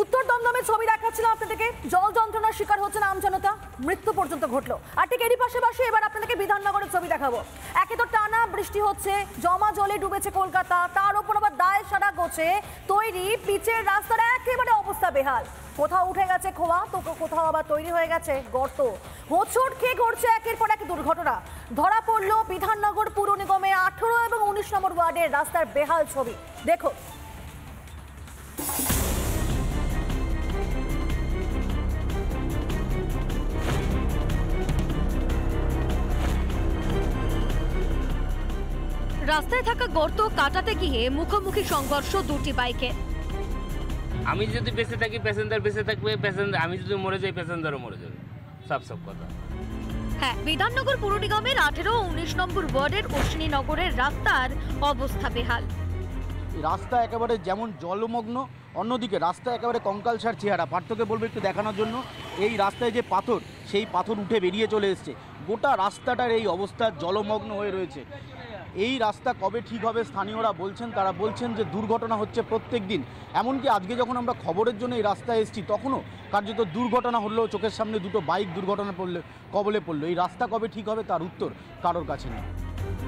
উত্তর দমদমের ছবি দেখাচ্ছিলাম আপনাদেরকে। জল যন্ত্রণার শিকার হচ্ছেন আমজনতা, মৃত্যু পর্যন্ত ঘটলো। আর ঠিক এরই পাশাপাশি এবার আপনাদেরকে বিধাননগরের ছবি দেখাবো। একে তো টানা বৃষ্টি হচ্ছে, জমা জলে ডুবেছে কলকাতা, তার উপর আবার দায় সারা গোছে তৈরি পিচের রাস্তার একেবারে অবস্থা বেহাল। কোথাও উঠে গেছে খোয়া, তো কোথাও আবার তৈরি হয়ে গেছে গর্ত। হোঁচট খেয়ে ঘটছে একের পর এক দুর্ঘটনা। ধরা পড়লো বিধাননগর পুর নিগমে 18 এবং 19 নম্বর ওয়ার্ডের রাস্তার বেহাল ছবি। দেখো, রাস্তায় থাকা গর্ত কাটাতে গিয়ে মুখোমুখি সংঘর্ষ দুটি বাইকে। আমি যদি বেঁচে থাকি প্যাসেঞ্জার বেঁচে থাকবে, প্যাসেঞ্জার আমি যদি মরে যাই প্যাসেঞ্জারও মরে যাবে, সব কথা। হ্যাঁ, বিধাননগর পুর নিগমের 18 ও 19 নম্বর ওয়ার্ডের অশ্বিনীনগরের রাস্তার অবস্থা বেহাল। রাস্তা একেবারে যেমন জলমগ্ন, অন্যদিকে রাস্তা একেবারে কঙ্কালসার চেহারা। পার্থকে বলবো একটু দেখানোর জন্য। এই রাস্তায় যে পাথর, সেই পাথর উঠে বেরিয়ে চলে এসছে। গোটা রাস্তাটার এই অবস্থা জলমগ্ন হয়ে রয়েছে। এই রাস্তা কবে ঠিক হবে স্থানীয়রা বলছেন, তারা বলছেন যে দুর্ঘটনা হচ্ছে প্রত্যেক দিন। এমনকি আজকে যখন আমরা খবরের জন্য এই রাস্তায় এসেছি তখনও কার্যত দুর্ঘটনা হলো, চোখের সামনে দুটো বাইক দুর্ঘটনা কবলে পড়লো। এই রাস্তা কবে ঠিক হবে তার উত্তর কারোর কাছে নেই।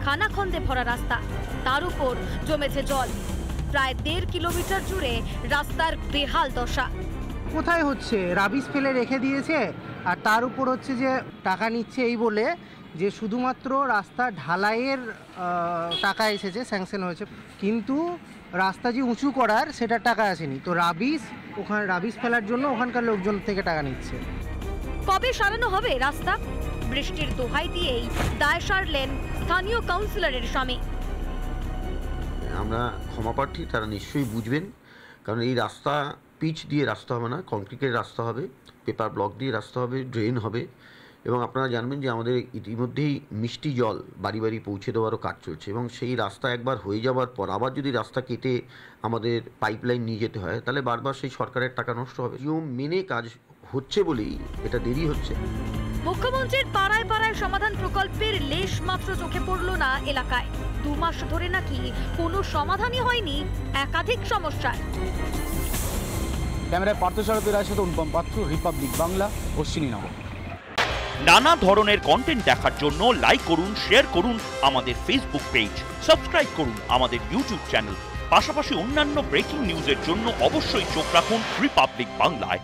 খানাখন্দে ভরা রাস্তা, তার উপর জমেছে জল। প্রায় 1.5 কিলোমিটার জুড়ে রাস্তার বেহাল দশা। কোথায় হচ্ছে রাবিশ ফেলে রেখে দিয়েছে, আর তার উপর হচ্ছে যে টাকা নিচ্ছে এই বলে যে শুধুমাত্র রাস্তা ঢালাইয়ের টাকা এসেছে, স্যাংশন হয়েছে, কিন্তু রাস্তা যে উঁচু করার সেটা টাকা আসেনি। তো ওখানে রাবিশ ফেলার জন্য ওখানকার লোকজন থেকে টাকা নিচ্ছে। কবে সারানো হবে রাস্তা? বৃষ্টির দোহাই দিয়েই দায় সারলেন স্থানীয় কাউন্সিলরের স্বামী। আমরা ক্ষমাপ্রার্থী, তারা নিশ্চয়ই বুঝবেন, কারণ এই রাস্তা পিচ দিয়ে রাস্তা হবে না, কংক্রিটের রাস্তা হবে, পেপার ব্লক দিয়ে রাস্তা হবে, ড্রেন হবে। এবং আপনারা জানবেন যে আমাদের ইতিমধ্যেই মিষ্টি জল বাড়ি বাড়ি পৌঁছে দেওয়ারও কাজ চলছে, এবং সেই রাস্তা একবার হয়ে যাওয়ার পর আবার যদি রাস্তা কেটে আমাদের পাইপলাইন নিয়ে যেতে হয় তাহলে বারবার সেই সরকারের টাকা নষ্ট হবে। নিয়ম মেনে কাজ হচ্ছে বলেই এটা দেরি হচ্ছে। মুখ্যমন্ত্রীর পাড়ায় পাড়ায় সমাধান প্রকল্পের লেশ মাত্র চোখে পড়ল না এলাকায়। 2 মাস ধরে নাকি কোনো সমাধানই হয়নি একাধিক সমস্যার। ক্যামেরায় পার্থসারথী রায়ের সাথে অনুপম পাত্র, রিপাবলিক বাংলা, অশ্বিনীনগর। নানা ধরনের কন্টেন্ট দেখার জন্য লাইক করুন, শেয়ার করুন আমাদের ফেসবুক পেজ, সাবস্ক্রাইব করুন আমাদের ইউটিউব চ্যানেল। পাশাপাশি অন্যান্য ব্রেকিং নিউজের জন্য অবশ্যই চোখ রাখুন রিপাবলিক বাংলায়।